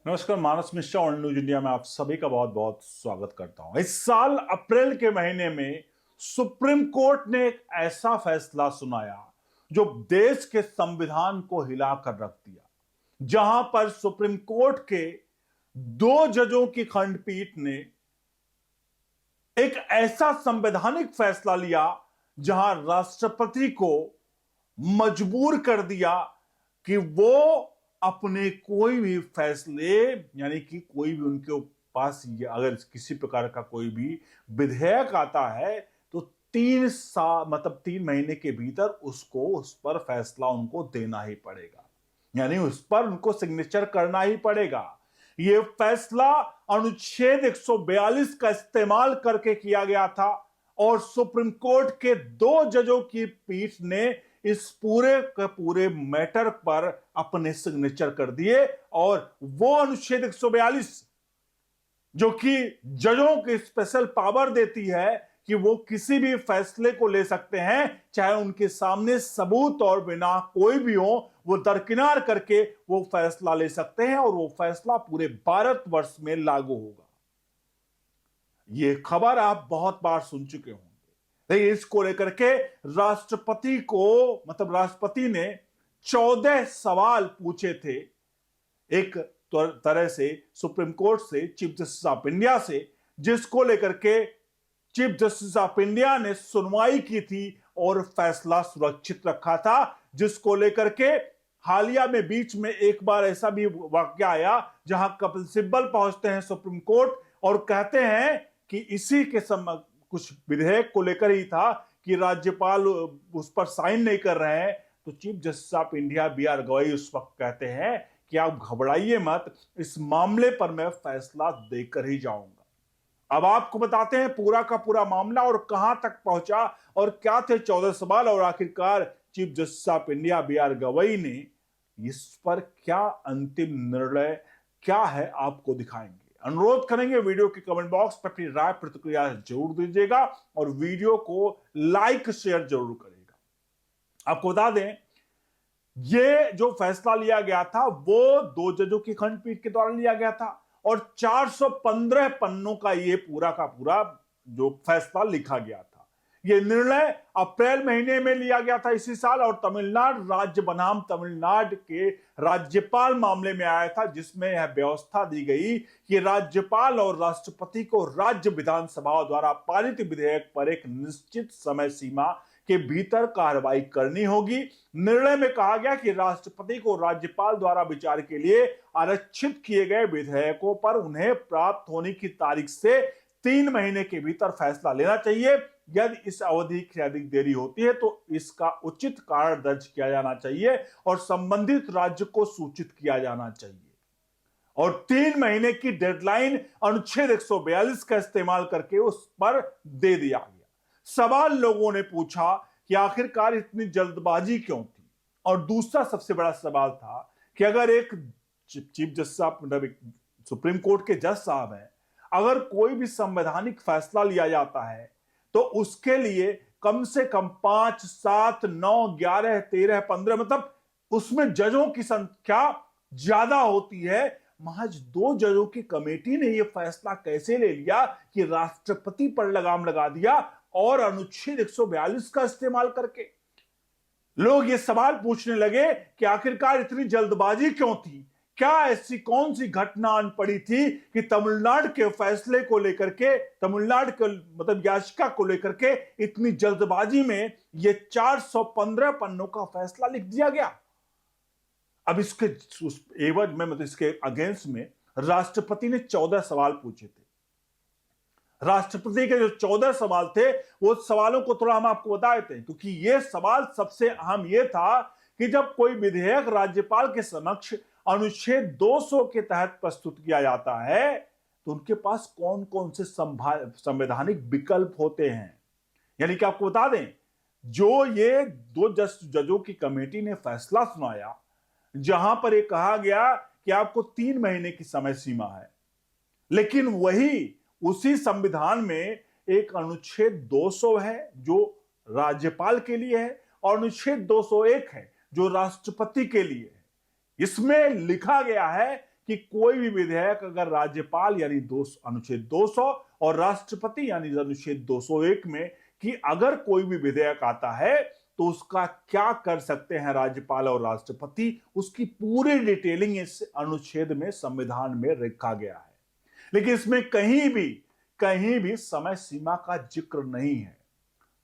नमस्कार, मानस मिश्रा और news India में आप सभी का बहुत बहुत स्वागत करता हूं। इस साल अप्रैल के महीने में सुप्रीम कोर्ट ने एक ऐसा फैसला सुनाया जो देश के संविधान को हिलाकर रख दिया। जहां पर सुप्रीम कोर्ट के दो जजों की खंडपीठ ने एक ऐसा संवैधानिक फैसला लिया जहां राष्ट्रपति को मजबूर कर दिया कि वो अपने कोई भी फैसले, यानी कि कोई भी उनके पास अगर किसी प्रकार का कोई भी विधेयक आता है तो 3 साल मतलब 3 महीने के भीतर उसको उस पर फैसला उनको देना ही पड़ेगा, यानी उस पर उनको सिग्नेचर करना ही पड़ेगा। यह फैसला अनुच्छेद 142 का इस्तेमाल करके किया गया था और सुप्रीम कोर्ट के दो जजों की पीठ ने इस पूरे के पूरे मैटर पर अपने सिग्नेचर कर दिए। और वो अनुच्छेद 142 जो कि जजों की स्पेशल पावर देती है कि वो किसी भी फैसले को ले सकते हैं, चाहे उनके सामने सबूत और बिना कोई भी हो, वो दरकिनार करके वो फैसला ले सकते हैं और वो फैसला पूरे भारतवर्ष में लागू होगा। ये खबर आप बहुत बार सुन चुके होंगे। इसको लेकर के राष्ट्रपति ने 14 सवाल पूछे थे, एक तरह से सुप्रीम कोर्ट से, चीफ जस्टिस ऑफ इंडिया से, जिसको लेकर के चीफ जस्टिस ऑफ इंडिया ने सुनवाई की थी और फैसला सुरक्षित रखा था। जिसको लेकर के हालिया में बीच में एक बार ऐसा भी वाकया आया जहां कपिल सिब्बल पहुंचते हैं सुप्रीम कोर्ट और कहते हैं कि इसी के कुछ विधेयक को लेकर ही था कि राज्यपाल उस पर साइन नहीं कर रहे हैं, तो chief justice of India B R. Gavai उस वक्त कहते हैं कि आप घबराइए मत, इस मामले पर मैं फैसला देकर ही जाऊंगा। अब आपको बताते हैं पूरा का पूरा मामला और कहां तक पहुंचा और क्या थे 14 सवाल और आखिरकार chief justice of India B R. Gavai ने इस पर क्या अंतिम निर्णय क्या है आपको दिखाएंगे। अनुरोध करेंगे वीडियो के कमेंट बॉक्स पर अपनी राय प्रतिक्रिया जरूर दीजिएगा और वीडियो को लाइक शेयर जरूर करिएगा। आपको बता दें, ये जो फैसला लिया गया था वो दो जजों की खंडपीठ के द्वारा लिया गया था और 415 पन्नों का ये पूरा का पूरा जो फैसला लिखा गया था। यह निर्णय अप्रैल महीने में लिया गया था इसी साल और तमिलनाडु राज्य बनाम तमिलनाडु के राज्यपाल मामले में आया था, जिसमें यह व्यवस्था दी गई कि राज्यपाल और राष्ट्रपति को राज्य विधानसभाओं द्वारा पारित विधेयक पर एक निश्चित समय सीमा के भीतर कार्रवाई करनी होगी। निर्णय में कहा गया कि राष्ट्रपति को राज्यपाल द्वारा विचार के लिए आरक्षित किए गए विधेयकों पर उन्हें प्राप्त होने की तारीख से 3 महीने के भीतर फैसला लेना चाहिए। यदि इस अवधि की अधिक देरी होती है तो इसका उचित कारण दर्ज किया जाना चाहिए और संबंधित राज्य को सूचित किया जाना चाहिए। और 3 महीने की डेडलाइन अनुच्छेद 142 का इस्तेमाल करके उस पर दे दिया गया। सवाल लोगों ने पूछा कि आखिरकार इतनी जल्दबाजी क्यों थी, और दूसरा सबसे बड़ा सवाल था कि अगर एक चीफ जस्टिस मतलब सुप्रीम कोर्ट के जज साहब हैं, अगर कोई भी संवैधानिक फैसला लिया जाता है तो उसके लिए कम से कम 5, 7, 9, 11, 13, 15 मतलब उसमें जजों की संख्या ज्यादा होती है। महज 2 जजों की कमेटी ने यह फैसला कैसे ले लिया कि राष्ट्रपति पर लगाम लगा दिया और अनुच्छेद 142 का इस्तेमाल करके। लोग ये सवाल पूछने लगे कि आखिरकार इतनी जल्दबाजी क्यों थी, क्या ऐसी कौन सी घटना आन पड़ी थी कि तमिलनाडु के फैसले को लेकर के, तमिलनाडु के मतलब याचिका को लेकर के इतनी जल्दबाजी में ये 415 पन्नों का फैसला लिख दिया गया। अब इसके एवज में मतलब इसके अगेंस्ट में राष्ट्रपति ने 14 सवाल पूछे थे। राष्ट्रपति के जो 14 सवाल थे वो सवालों को थोड़ा हम आपको बताए थे, क्योंकि ये सवाल सबसे अहम ये था कि जब कोई विधेयक राज्यपाल के समक्ष अनुच्छेद 200 के तहत प्रस्तुत किया जाता है तो उनके पास कौन कौन से संवैधानिक विकल्प होते हैं। यानी कि आपको बता दें, जो ये 2 जजों की कमेटी ने फैसला सुनाया जहां पर यह कहा गया कि आपको 3 महीने की समय सीमा है, लेकिन वही उसी संविधान में एक अनुच्छेद 200 है जो राज्यपाल के लिए है और अनुच्छेद 201 है जो राष्ट्रपति के लिए है। इसमें लिखा गया है कि कोई भी विधेयक अगर राज्यपाल यानी अनुच्छेद 200 और राष्ट्रपति यानी अनुच्छेद 201 में कि अगर कोई भी विधेयक आता है तो उसका क्या कर सकते हैं राज्यपाल और राष्ट्रपति, उसकी पूरी डिटेलिंग इस अनुच्छेद में संविधान में रखा गया है। लेकिन इसमें कहीं भी समय सीमा का जिक्र नहीं है।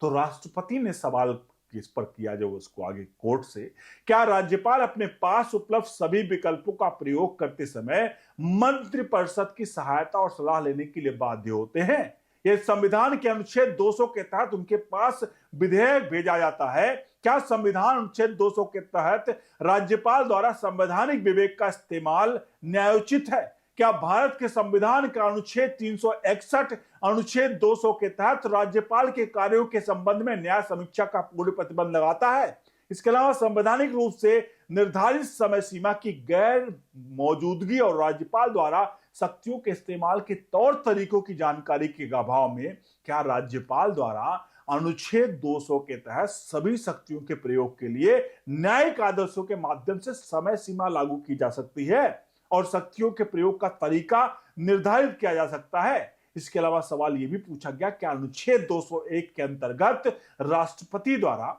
तो राष्ट्रपति ने सवाल किस पर किया जो उसको आगे कोर्ट से, क्या राज्यपाल अपने पास उपलब्ध सभी विकल्पों का प्रयोग करते समय मंत्रिपरिषद की सहायता और सलाह लेने के लिए बाध्य होते हैं? यह संविधान के अनुच्छेद 200 के तहत उनके पास विधेयक भेजा जाता है, क्या संविधान अनुच्छेद 200 के तहत राज्यपाल द्वारा संवैधानिक विवेक का इस्तेमाल न्यायोचित है? क्या भारत के संविधान का अनुच्छेद 361 अनुच्छेद 200 के तहत राज्यपाल के कार्यों के संबंध में न्याय समीक्षा का पूर्ण प्रतिबंध लगाता है? इसके अलावा संवैधानिक रूप से निर्धारित समय सीमा की गैर मौजूदगी और राज्यपाल द्वारा शक्तियों के इस्तेमाल के तौर तरीकों की जानकारी के अभाव में क्या राज्यपाल द्वारा अनुच्छेद 200 के तहत सभी शक्तियों के प्रयोग के लिए न्यायिक आदेशों के माध्यम से समय सीमा लागू की जा सकती है और शक्तियों के प्रयोग का तरीका निर्धारित किया जा सकता है? इसके अलावा सवाल यह भी पूछा गया कि अनुच्छेद 201 के अंतर्गत राष्ट्रपति द्वारा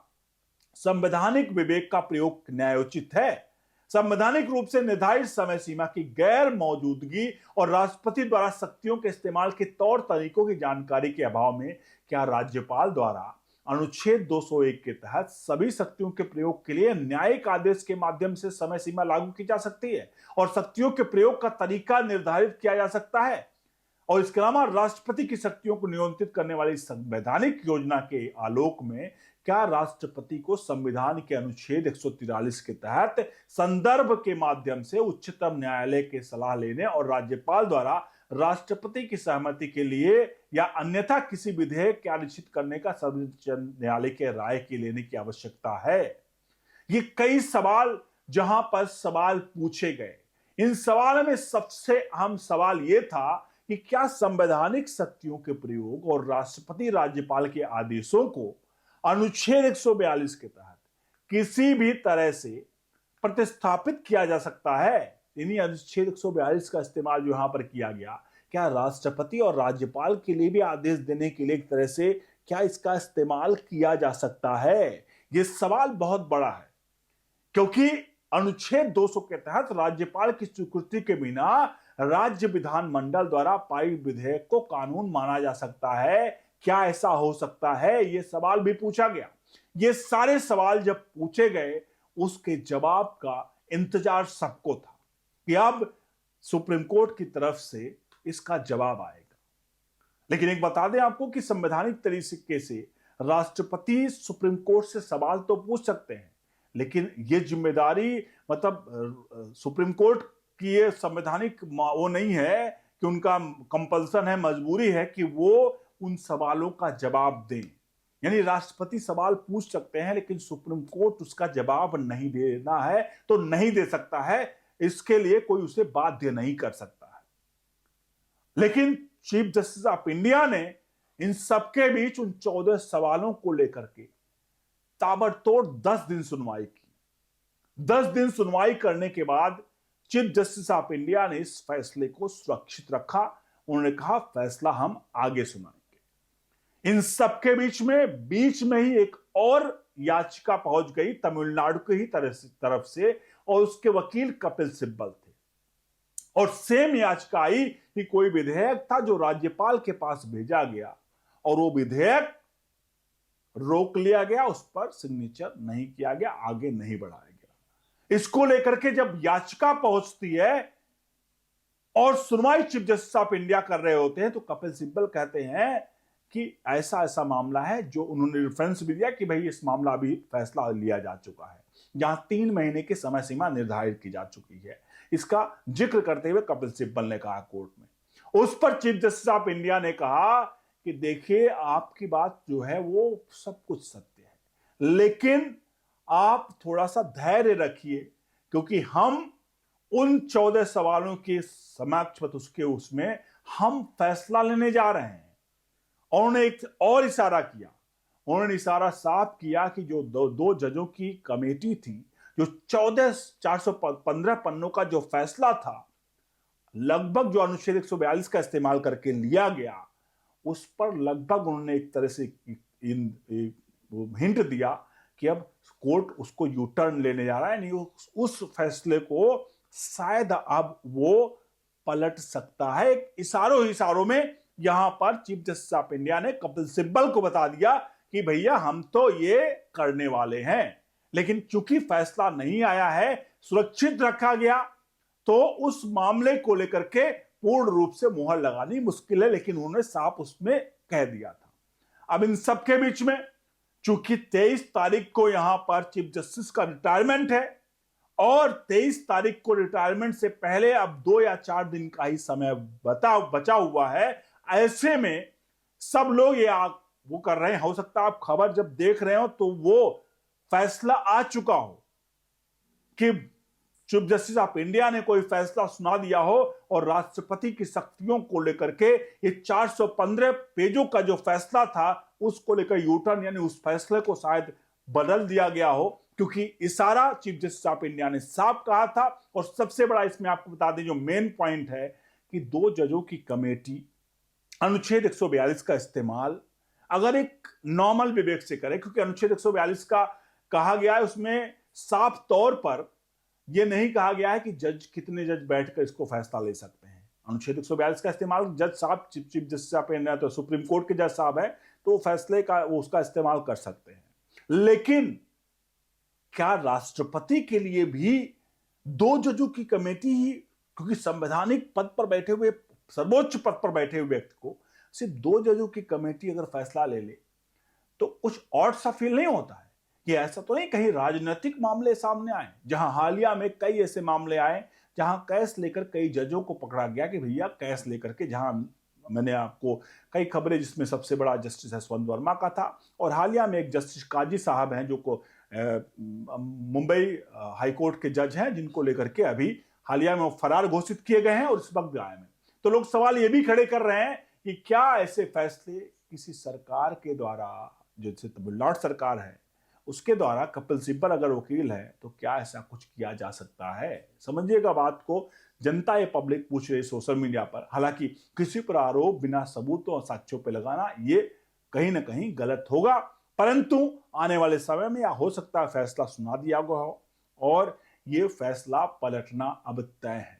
संवैधानिक विवेक का प्रयोग न्यायोचित है? संवैधानिक रूप से निर्धारित समय सीमा की गैर मौजूदगी और राष्ट्रपति द्वारा शक्तियों के इस्तेमाल के तौर तरीकों की जानकारी के अभाव में क्या राज्यपाल द्वारा अनुच्छेद 201 के तहत सभी शक्तियों के प्रयोग के लिए न्यायिक आदेश के माध्यम से समय सीमा लागू की जा सकती है और शक्तियों के प्रयोग का तरीका निर्धारित किया जा सकता है? और इसके अलावा राष्ट्रपति की शक्तियों को नियंत्रित करने वाली संवैधानिक योजना के आलोक में क्या राष्ट्रपति को संविधान के अनुच्छेद 143 के तहत संदर्भ के माध्यम से उच्चतम न्यायालय के सलाह लेने और राज्यपाल द्वारा राष्ट्रपति की सहमति के लिए या अन्यथा किसी विधेयक क्या निश्चित करने का सर्वोच्च न्यायालय के राय की लेने की आवश्यकता है? ये कई सवाल जहां पर सवाल पूछे गए, इन सवालों में सबसे अहम सवाल यह था कि क्या संवैधानिक शक्तियों के प्रयोग और राष्ट्रपति राज्यपाल के आदेशों को अनुच्छेद 142 के तहत किसी भी तरह से प्रतिस्थापित किया जा सकता है? इन्हीं अनुच्छेद 142 का इस्तेमाल जो यहां पर किया गया, क्या राष्ट्रपति और राज्यपाल के लिए भी आदेश देने के लिए एक तरह से क्या इसका इस्तेमाल किया जा सकता है? यह सवाल बहुत बड़ा है क्योंकि अनुच्छेद 200 के तहत राज्यपाल की स्वीकृति के बिना राज्य विधानमंडल द्वारा पारित विधेयक को कानून माना जा सकता है। क्या ऐसा हो सकता है? यह सवाल भी पूछा गया। ये सारे सवाल जब पूछे गए उसके जवाब का इंतजार सबको था कि अब सुप्रीम कोर्ट की तरफ से इसका जवाब आएगा। लेकिन एक बता दें आपको कि संवैधानिक तरीके से राष्ट्रपति सुप्रीम कोर्ट से सवाल तो पूछ सकते हैं, लेकिन यह जिम्मेदारी मतलब सुप्रीम कोर्ट की ये संवैधानिक वो नहीं है कि उनका कंपल्सन है, मजबूरी है कि वो उन सवालों का जवाब दें। यानी राष्ट्रपति सवाल पूछ सकते हैं लेकिन सुप्रीम कोर्ट उसका जवाब नहीं देना है तो नहीं दे सकता है, इसके लिए कोई उसे बाध्य नहीं कर सकता है। लेकिन चीफ जस्टिस ऑफ इंडिया ने इन सबके बीच उन 14 सवालों को लेकर के ताबड़तोड़ 10 दिन सुनवाई की। 10 दिन सुनवाई करने के बाद चीफ जस्टिस ऑफ इंडिया ने इस फैसले को सुरक्षित रखा। उन्होंने कहा फैसला हम आगे सुनाएंगे। इन सबके बीच में ही एक और याचिका पहुंच गई तमिलनाडु की ही तरफ से और उसके वकील कपिल सिब्बल थे और सेम याचिका आई कि कोई विधेयक था जो राज्यपाल के पास भेजा गया और वो विधेयक रोक लिया गया, उस पर सिग्नेचर नहीं किया गया, आगे नहीं बढ़ाया गया। इसको लेकर के जब याचिका पहुंचती है और सुनवाई चीफ जस्टिस ऑफ इंडिया कर रहे होते हैं तो कपिल सिब्बल कहते हैं कि ऐसा ऐसा मामला है, जो उन्होंने रेफरेंस भी दिया कि भाई इस मामला अभी फैसला लिया जा चुका है, जहां 3 महीने की समय सीमा निर्धारित की जा चुकी है। इसका जिक्र करते हुए कपिल सिब्बल ने कहा कोर्ट में, उस पर चीफ जस्टिस ऑफ इंडिया ने कहा कि देखिए आपकी बात जो है वो सब कुछ सत्य है, लेकिन आप थोड़ा सा धैर्य रखिए क्योंकि हम उन 14 सवालों के समक्ष उसमें हम फैसला लेने जा रहे हैं। और उन्होंने एक और इशारा किया, उन्होंने इशारा साफ किया कि जो दो जजों की कमेटी थी, जो 415 पन्नों का जो फैसला था लगभग जो अनुच्छेद 142 का इस्तेमाल करके लिया गया, उस पर लगभग उन्होंने एक तरह से हिंट दिया कि अब कोर्ट उसको यू टर्न लेने जा रहा है, नहीं उस फैसले को शायद अब वो पलट सकता है। इशारों इशारों में यहां पर चीफ जस्टिस ऑफ इंडिया ने कपिल सिब्बल को बता दिया कि भैया हम तो ये करने वाले हैं, लेकिन चूंकि फैसला नहीं आया है, सुरक्षित रखा गया, तो उस मामले को लेकर के पूर्ण रूप से मुहर लगानी मुश्किल है, लेकिन उन्होंने साफ उसमें कह दिया था। अब इन सबके बीच में चूंकि 23 तारीख को यहां पर चीफ जस्टिस का रिटायरमेंट है और 23 तारीख को रिटायरमेंट से पहले अब 2 या 4 दिन का ही समय बचा हुआ है। ऐसे में सब लोग ये वो कर रहे हैं, हो सकता है आप खबर जब देख रहे हो तो वो फैसला आ चुका हो कि चीफ जस्टिस ऑफ इंडिया ने कोई फैसला सुना दिया हो और राष्ट्रपति की शक्तियों को लेकर के ये 415 पेजों का जो फैसला था उसको लेकर यूटर्न यानी उस फैसले को शायद बदल दिया गया हो, क्योंकि इशारा चीफ जस्टिस ऑफ इंडिया ने साफ कहा था। और सबसे बड़ा इसमें आपको बता दें जो मेन पॉइंट है कि 2 जजों की कमेटी अनुच्छेद 142 का इस्तेमाल अगर एक नॉर्मल विवेक से करे, क्योंकि अनुच्छेद 142 का कहा गया है उसमें साफ तौर पर यह नहीं कहा गया है कि कितने जज बैठकर इसको फैसला ले सकते हैं। अनुच्छेद 142 का इस्तेमाल जज साहब चीफ जस्टिस ऑफ इंडिया तो सुप्रीम कोर्ट के जज साहब है, तो फैसले का वो उसका इस्तेमाल कर सकते हैं। लेकिन क्या राष्ट्रपति के लिए भी 2 जजों की कमेटी ही, क्योंकि संवैधानिक पद पर बैठे हुए सर्वोच्च पद पर बैठे हुए व्यक्ति को सिर्फ 2 जजों की कमेटी अगर फैसला ले ले तो कुछ और सा फील नहीं होता है कि ऐसा तो नहीं कहीं राजनीतिक मामले सामने आए, जहां हालिया में कई ऐसे मामले आए जहां कैश लेकर कई जजों को पकड़ा गया कि भैया कैश लेकर के, जहां मैंने आपको कई खबरें जिसमें सबसे बड़ा जस्टिस यशवंत वर्मा का था और हालिया में एक जस्टिस काजी साहब हैं जो को मुंबई हाईकोर्ट के जज हैं, जिनको लेकर के अभी हालिया में फरार घोषित किए गए हैं और इस वक्त गायब हैं। तो लोग सवाल ये भी खड़े कर रहे हैं कि क्या ऐसे फैसले किसी सरकार के द्वारा, जैसे तमिलनाडु सरकार है उसके द्वारा, कपिल सिब्बल अगर वकील है तो क्या ऐसा कुछ किया जा सकता है? समझिएगा बात को, जनता ये पब्लिक पूछ रही सोशल मीडिया पर। हालांकि किसी पर आरोप बिना सबूतों और साक्ष्यों पर लगाना ये कहीं ना कहीं गलत होगा, परंतु आने वाले समय में या हो सकता है फैसला सुना दिया गया हो और ये फैसला पलटना अब तय है।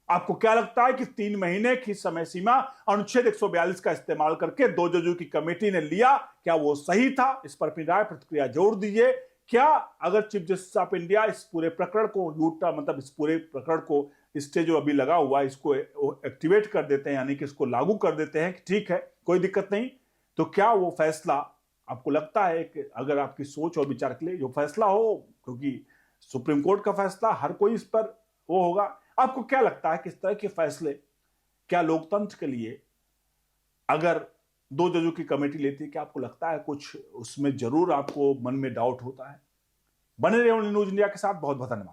आपको क्या लगता है कि 3 महीने की समय सीमा अनुच्छेद 142 का इस्तेमाल करके 2 जजों की कमेटी ने लिया, क्या वो सही था? इस पर अपनी राय प्रतिक्रिया जोड़ दीजिए। क्या अगर चीफ जस्टिस ऑफ इंडिया इस पूरे प्रकरण को इस पूरे प्रकरण को स्टे जो अभी लगा हुआ है इसको एक्टिवेट कर देते हैं, यानी कि इसको लागू कर देते हैं कि ठीक है कोई दिक्कत नहीं, तो क्या वो फैसला आपको लगता है कि अगर आपकी सोच और विचार के लिए जो फैसला हो, क्योंकि सुप्रीम कोर्ट का फैसला हर कोई इस पर वो होगा, आपको क्या लगता है किस तरह के फैसले क्या लोकतंत्र के लिए अगर 2 जजों की कमेटी लेती है, क्या आपको लगता है कुछ उसमें जरूर आपको मन में डाउट होता है? बने रहे न्यूज इंडिया के साथ। बहुत बहुत धन्यवाद।